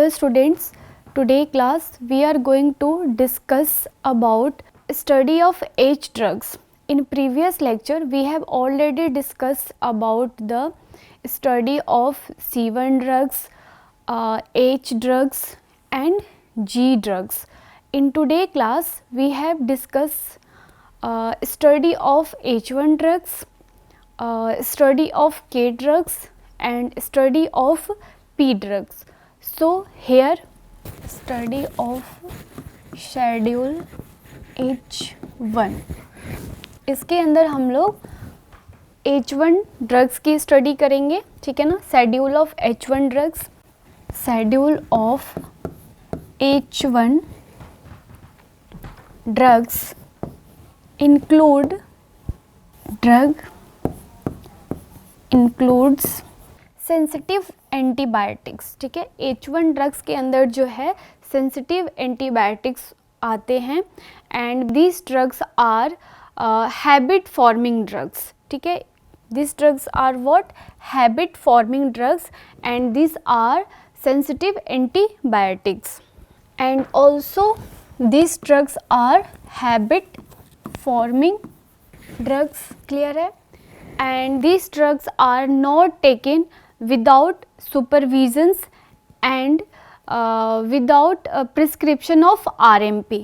Dear students, today class we are going to discuss about study of H drugs. In previous lecture we have already discussed about the study of C1 drugs, H drugs and G drugs. In today class we have discussed study of H1 drugs, study of K drugs and study of P drugs. So here study of schedule H1, इसके अंदर हम लोग H1 drugs की study करेंगे, ठीक है ना. Schedule of H1 drugs, schedule of H1 drugs includes sensitive antibiotics. ठीक है, H1 ड्रग्स के अंदर जो है सेंसिटिव एंटीबायोटिक्स आते हैं and this drugs are habit forming drugs. ठीक है, this drugs are what, habit forming drugs and this are sensitive antibiotics and also this drugs are habit forming drugs. Clear है? And this drugs are not taken without supervisions and without prescription of RMP.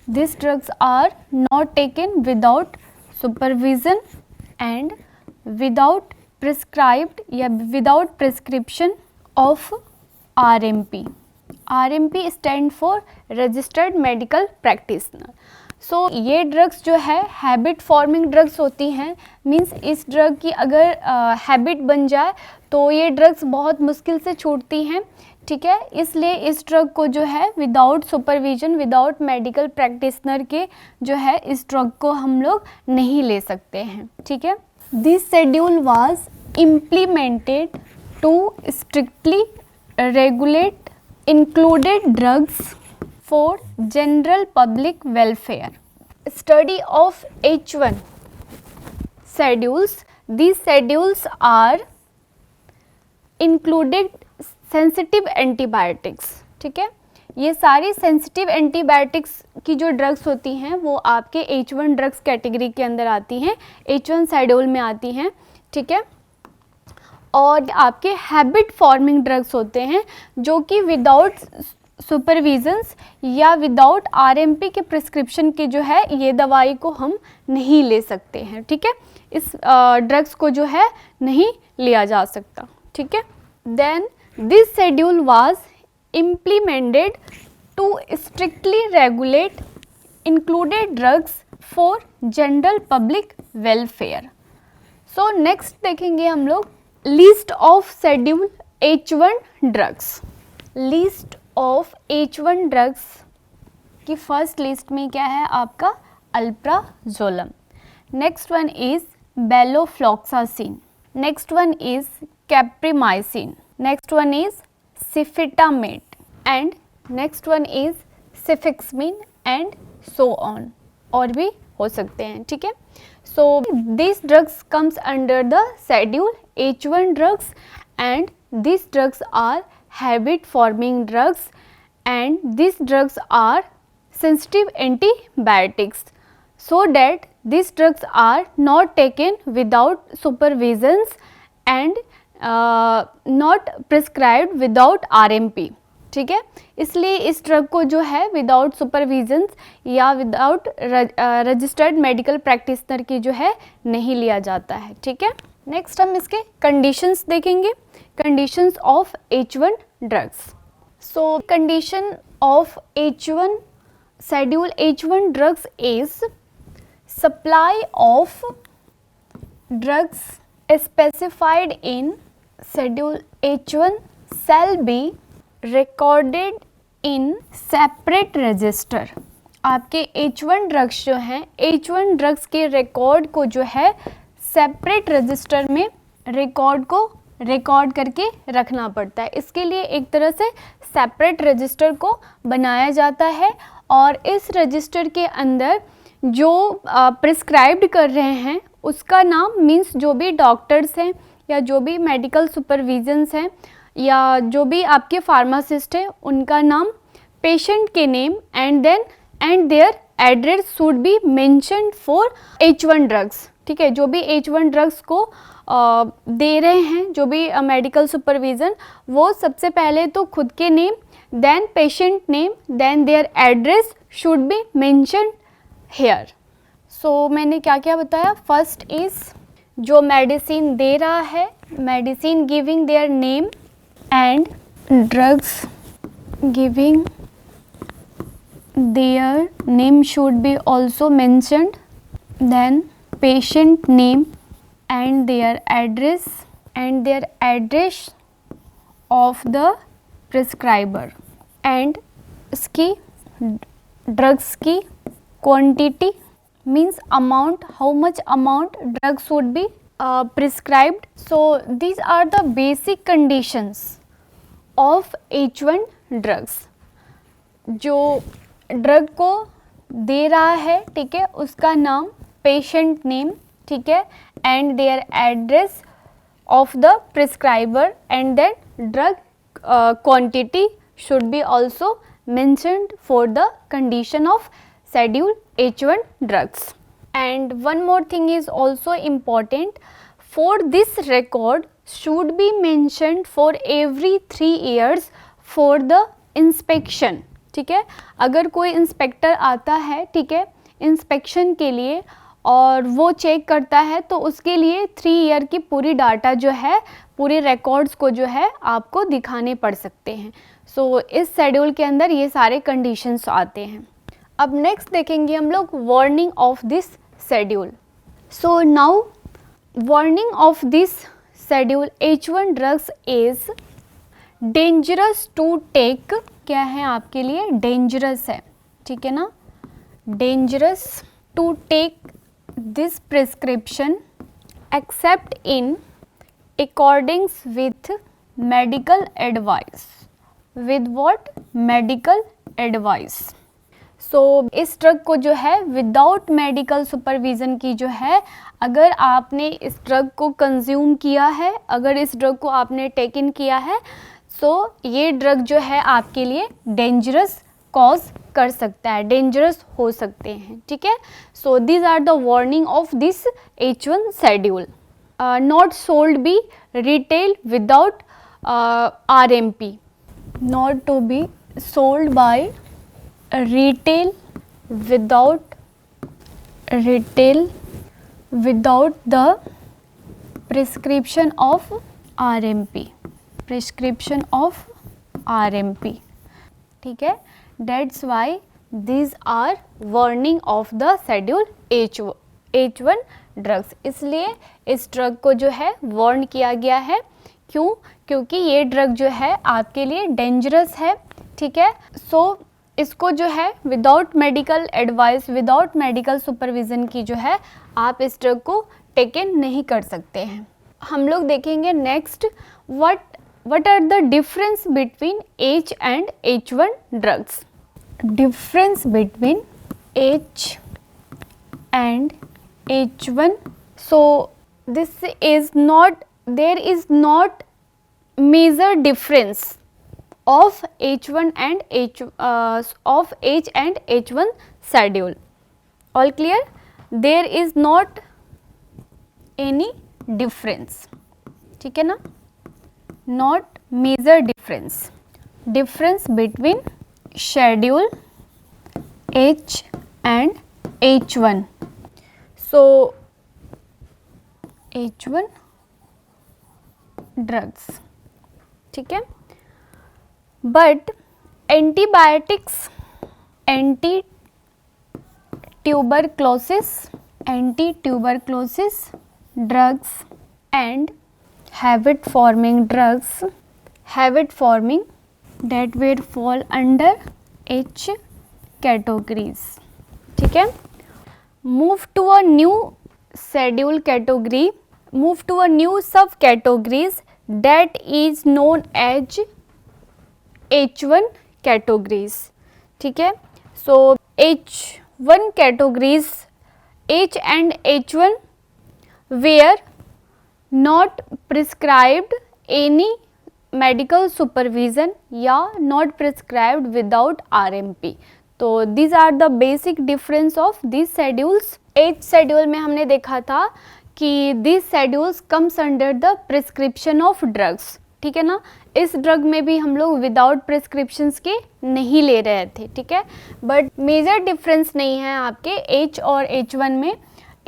These drugs are not taken without supervision and without prescribed या without prescription of RMP. RMP stand for Registered Medical Practitioner. सो ये drugs जो है habit forming drugs होती हैं. Means इस drug की अगर habit बन जाए तो ये ड्रग्स बहुत मुश्किल से छूटती हैं. ठीक है, इसलिए इस ड्रग को जो है without supervision, without medical practitioner के जो है इस ड्रग को हम लोग नहीं ले सकते हैं. ठीक है, this schedule was implemented to strictly regulate included drugs for general public welfare. Study of H1 schedules. These schedules are included sensitive antibiotics. ठीक है, ये सारी सेंसिटिव एंटीबायोटिक्स की जो ड्रग्स होती हैं वो आपके H1 ड्रग्स कैटेगरी के अंदर आती हैं, H1 शेड्यूल में आती हैं. ठीक है, और आपके हैबिट फॉर्मिंग ड्रग्स होते हैं जो कि विदाउट सुपरविजन्स या विदाउट आरएमपी के प्रिस्क्रिप्शन के जो है ये दवाई को हम नहीं ले सकते हैं. ठीक है, इस ड्रग्स को जो है नहीं लिया जा सकता. ठीक है, then this schedule was implemented to strictly regulate included drugs for general public welfare. So next देखेंगे हम लोग list of schedule H1 drugs. List of H1 drugs की फर्स्ट लिस्ट में क्या है आपका alprazolam. Next one is balofloxacin. Next one is capreomycin. Next one is cefetamet and next one is cefixime and so on. और भी हो सकते हैं. ठीक है, so this drugs comes under the schedule H1 drugs and this drugs are habit forming drugs and these drugs are sensitive antibiotics, so that these drugs are not taken without supervisions and not prescribed without RMP. ठीक है, इसलिए इस drug को जो है without सुपरविजन्स या without registered medical practitioner की जो है नहीं लिया जाता है. ठीक है, नेक्स्ट हम इसके कंडीशंस देखेंगे. Conditions of H1 drugs. So condition of H1 schedule H1 drugs is supply of drugs specified in schedule H1 shall be recorded in separate register. आपके H1 ड्रग्स जो हैं, H1 ड्रग्स के record को जो है separate register में record करके रखना पड़ता है. इसके लिए एक तरह से सेपरेट रजिस्टर को बनाया जाता है और इस रजिस्टर के अंदर जो प्रिस्क्राइब्ड कर रहे हैं उसका नाम, मीन्स जो भी डॉक्टर्स हैं या जो भी मेडिकल सुपरविजन्स हैं या जो भी आपके फार्मासिस्ट है उनका नाम, पेशेंट के name and their address should be mentioned for H1 drugs. ठीक है, जो भी H1 ड्रग्स को दे रहे हैं, जो भी मेडिकल सुपरविज़न, वो सबसे पहले तो खुद के name, then patient name, then their address should be mentioned here. So मैंने क्या क्या बताया? फर्स्ट इज जो मेडिसिन दे रहा है, medicine giving their name and drugs giving their name should be also mentioned, then patient name and their address of the prescriber, and इसकी drugs की quantity means amount, how much amount drugs should be prescribed. So these are the basic conditions of H1 drugs. जो drug को दे रहा है, ठीक है, उसका नाम, पेशेंट नेम, ठीक है, and their address of the prescriber and then drug quantity should be also mentioned for the condition of schedule H1 drugs. And one more thing is also important, for this record should be mentioned for every 3 years for the inspection. ठीक है, अगर कोई inspector आता है, ठीक है, inspection के लिए, और वो चेक करता है, तो उसके लिए 3 year की पूरी डाटा जो है, पूरे रिकॉर्ड्स को जो है आपको दिखाने पड़ सकते हैं. सो इस शेड्यूल के अंदर ये सारे कंडीशंस आते हैं. अब नेक्स्ट देखेंगे हम लोग warning of this schedule. So now warning of this schedule H1 drugs is dangerous to take. क्या है आपके लिए? डेंजरस है, ठीक है ना, dangerous to take this prescription except in accordings with medical advice. With what? Medical advice. So इस drug को जो है विदाउट मेडिकल सुपरविज़न की जो है, अगर आपने इस ड्रग को कंज्यूम किया है, अगर इस ड्रग को आपने टेक इन किया है, सो ये ड्रग जो है आपके लिए डेंजरस कॉज कर सकता है, डेंजरस हो सकते हैं. ठीक है, so these are the warning of this H1 schedule. Not sold be retail without RMP. Not to be sold by retail without the prescription of RMP. Prescription of RMP. ठीक है, that's why these are warning of the schedule H1 drugs. इसलिए इस drug को जो है warn किया गया है. क्यों? क्योंकि ये ड्रग जो है आपके लिए डेंजरस है. ठीक है, सो इसको जो है without medical advice, without medical supervision की जो है आप इस ड्रग को टेक इन नहीं कर सकते हैं. हम लोग देखेंगे next, what are the difference between H and H1 drugs. Difference between H and H1. So this is not, there is not major difference of H1 and of H and H1 schedule. All clear? There is not any difference. ठीक है ना? Not major difference. Difference between schedule H and H1. So H1 drugs. ठीक है, but antibiotics, anti-tuberculosis drugs and habit forming drugs, that will fall under H categories. ठीक है, move to a new schedule category, move to a new subcategories that is known as H1 categories. ठीक है, so H1 categories, H and H1 were not prescribed any medical supervision या not prescribed without RMP. तो these are the basic difference of this schedules. 8th schedule में हमने देखा था कि this schedules comes under the prescription of drugs, ठीक है ना। इस ड्रग में भी हम लोग विदाउट प्रिस्क्रिप्शंस के नहीं ले रहे थे, ठीक है। बट मेजर डिफरेंस नहीं है आपके H और H1 में।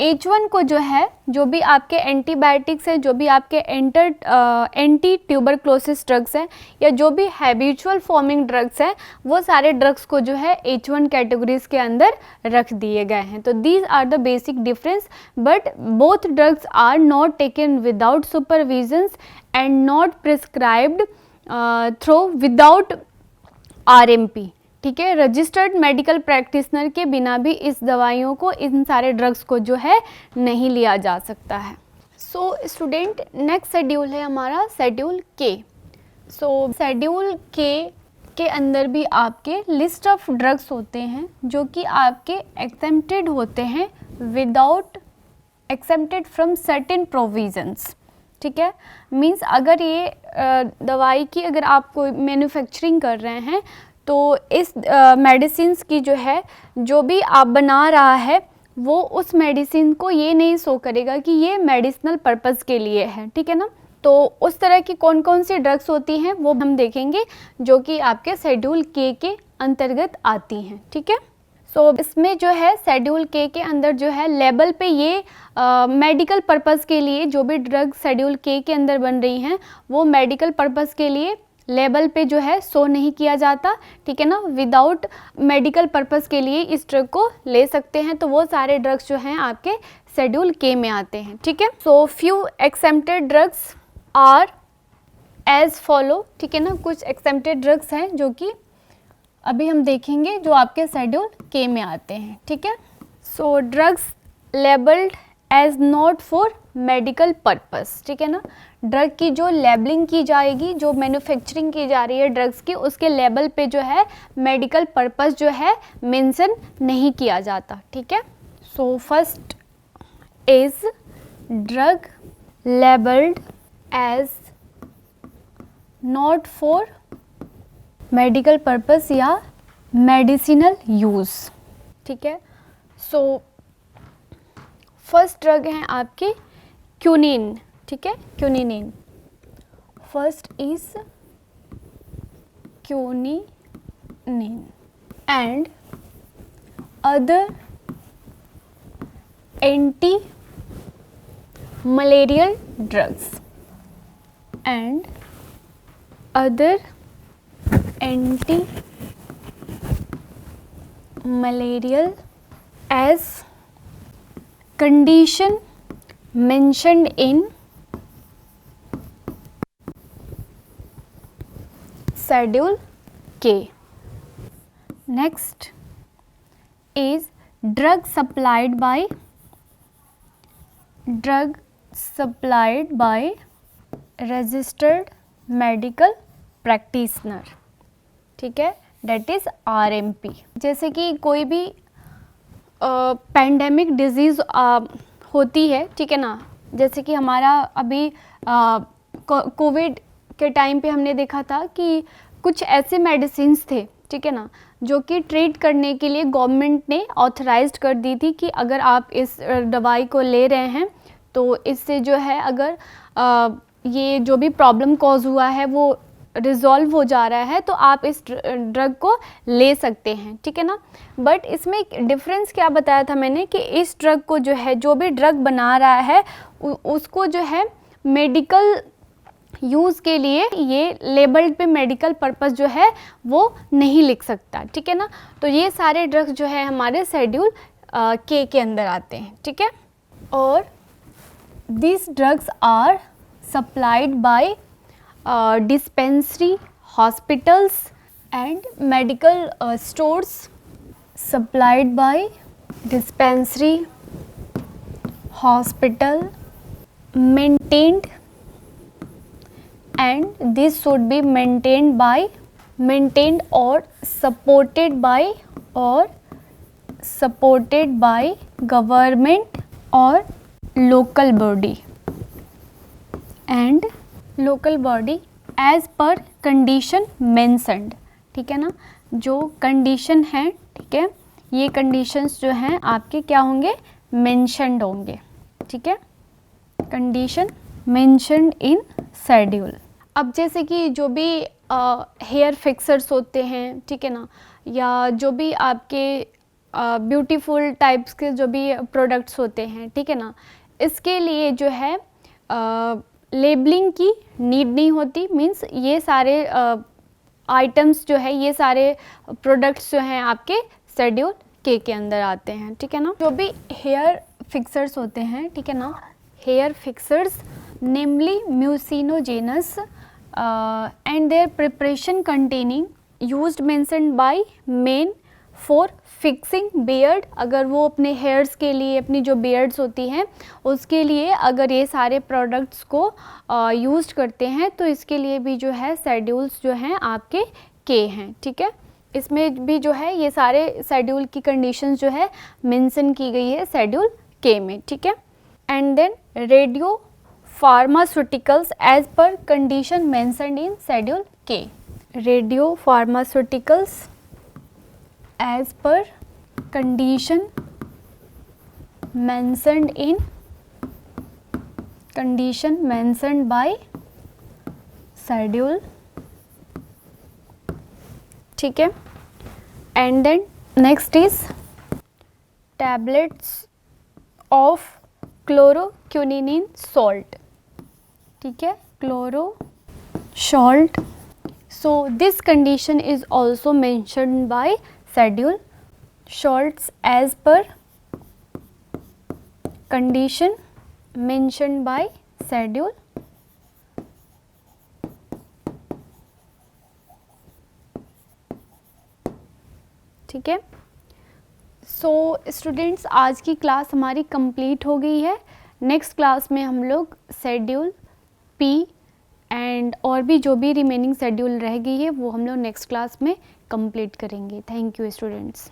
H1 को जो है, जो भी आपके एंटीबायोटिक्स हैं, जो भी आपके एंटी ट्यूबरक्लोसिस ड्रग्स हैं या जो भी हैबिचुअल फॉर्मिंग ड्रग्स हैं, वो सारे ड्रग्स को जो है H1 कैटेगरीज के अंदर रख दिए गए हैं। तो these are the basic difference, but both drugs are not taken without supervisions and not prescribed through without RMP, ठीक है। रजिस्टर्ड मेडिकल प्रैक्टिशनर के बिना भी इस दवाइयों को, इन सारे ड्रग्स को जो है नहीं लिया जा सकता है। सो स्टूडेंट, नेक्स्ट शेड्यूल है हमारा शेड्यूल के। सो शेड्यूल के अंदर भी आपके लिस्ट ऑफ ड्रग्स होते हैं जो कि आपके एक्सेम्प्टेड होते हैं without exempted from certain provisions, ठीक है। मीन्स अगर ये दवाई की अगर आप कोई मैन्युफैक्चरिंग कर रहे हैं तो इस मेडिसिन्स की जो है, जो भी आप बना रहा है वो उस मेडिसिन को ये नहीं शो करेगा कि ये मेडिसिनल पर्पस के लिए है, ठीक है ना। तो उस तरह की कौन कौन सी ड्रग्स होती हैं वो हम देखेंगे, जो कि आपके शेड्यूल के अंतर्गत आती हैं, ठीक है। सो इसमें जो है शेड्यूल के अंदर जो है लेबल पे ये मेडिकल पर्पस के लिए जो भी ड्रग शेड्यूल के अंदर बन रही हैं वो मेडिकल पर्पस के लिए लेबल पे जो है शो नहीं किया जाता, ठीक है ना। विदाउट मेडिकल पर्पस के लिए इस ड्रग को ले सकते हैं, तो वो सारे ड्रग्स जो हैं आपके शेड्यूल के में आते हैं, ठीक है। So few exempted drugs are as follow, ठीक है ना। कुछ एक्सेम्प्टेड ड्रग्स हैं जो कि अभी हम देखेंगे जो आपके शेड्यूल के में आते हैं, ठीक है। So drugs labelled as not for medical purpose, ठीक है ना। ड्रग की जो लेबलिंग की जाएगी, जो मैन्युफैक्चरिंग की जा रही है ड्रग्स की, उसके लेबल पे जो है मेडिकल पर्पस जो है मेंशन नहीं किया जाता, ठीक है। So first is drug labelled as not for medical purpose या मेडिसिनल यूज़, ठीक है। सो फर्स्ट ड्रग हैं आपकी क्यूनिन, ठीक है, quinine. First is quinine and other anti malarial drugs and other anti malarial as condition mentioned in schedule K. Next is drug supplied by registered medical practitioner, ठीक है, that is RMP। जैसे कि कोई भी pandemic disease होती है, ठीक है ना। जैसे कि हमारा अभी कोविड के टाइम पे हमने देखा था कि कुछ ऐसे मेडिसिन्स थे, ठीक है ना, जो कि ट्रीट करने के लिए गवर्नमेंट ने ऑथराइज्ड कर दी थी कि अगर आप इस दवाई को ले रहे हैं तो इससे जो है अगर ये जो भी प्रॉब्लम कॉज हुआ है वो रिजॉल्व हो जा रहा है तो आप इस ड्रग को ले सकते हैं, ठीक है ना। बट इसमें एक डिफरेंस क्या बताया था मैंने कि इस ड्रग को जो है, जो भी ड्रग बना रहा है उसको जो है मेडिकल यूज़ के लिए ये लेबल्ड पे मेडिकल पर्पस जो है वो नहीं लिख सकता, ठीक है ना। तो ये सारे ड्रग्स जो है हमारे शेड्यूल के अंदर आते हैं, ठीक है। और this drugs are supplied by dispensary, hospitals and medical stores, supplied by dispensary, hospital, maintained, and this should be maintained or supported by government or local body and local body as per condition mentioned, ठीक है ना, जो condition है, ठीक है, ये conditions जो हैं आपके क्या होंगे, मेंशन्ड होंगे, ठीक है, कंडीशन मेंशन्ड इन शेड्यूल। अब जैसे कि जो भी हेयर फिक्सर्स होते हैं, ठीक है ना, या जो भी आपके ब्यूटीफुल टाइप्स के जो भी प्रोडक्ट्स होते हैं, ठीक है ना, इसके लिए जो है लेबलिंग की नीड नहीं होती। मीन्स ये सारे आइटम्स जो है, ये सारे प्रोडक्ट्स जो हैं आपके शेड्यूल के अंदर आते हैं, ठीक है ना। जो भी हेयर फिक्सर्स होते हैं, ठीक है ना, hair fixers namely mucinogenous and their preparation containing used mentioned by men for fixing beard। अगर वो अपने हेयर्स के लिए, अपनी जो beards होती हैं उसके लिए अगर ये सारे प्रोडक्ट्स को यूज़ करते हैं तो इसके लिए भी जो है शेड्यूल्स जो हैं आपके के हैं, ठीक है। इसमें भी जो है ये सारे शेड्यूल की कंडीशंस जो है मेंशन की गई है शेड्यूल के में, ठीक है। And then radio pharmaceuticals as per condition mentioned in schedule K। Radio pharmaceuticals as per condition mentioned by schedule, ठीक है। And then next is tablets of chloroquine salt, ठीक है, chloro salt. So this condition is also mentioned by schedule salts as per condition mentioned by schedule. ठीक है। So students, आज की class हमारी complete हो गई है। नेक्स्ट क्लास में हम लोग शेड्यूल पी एंड और भी जो भी रिमेनिंग शेड्यूल रह गई है वो हम लोग नेक्स्ट क्लास में कंप्लीट करेंगे। Thank you students.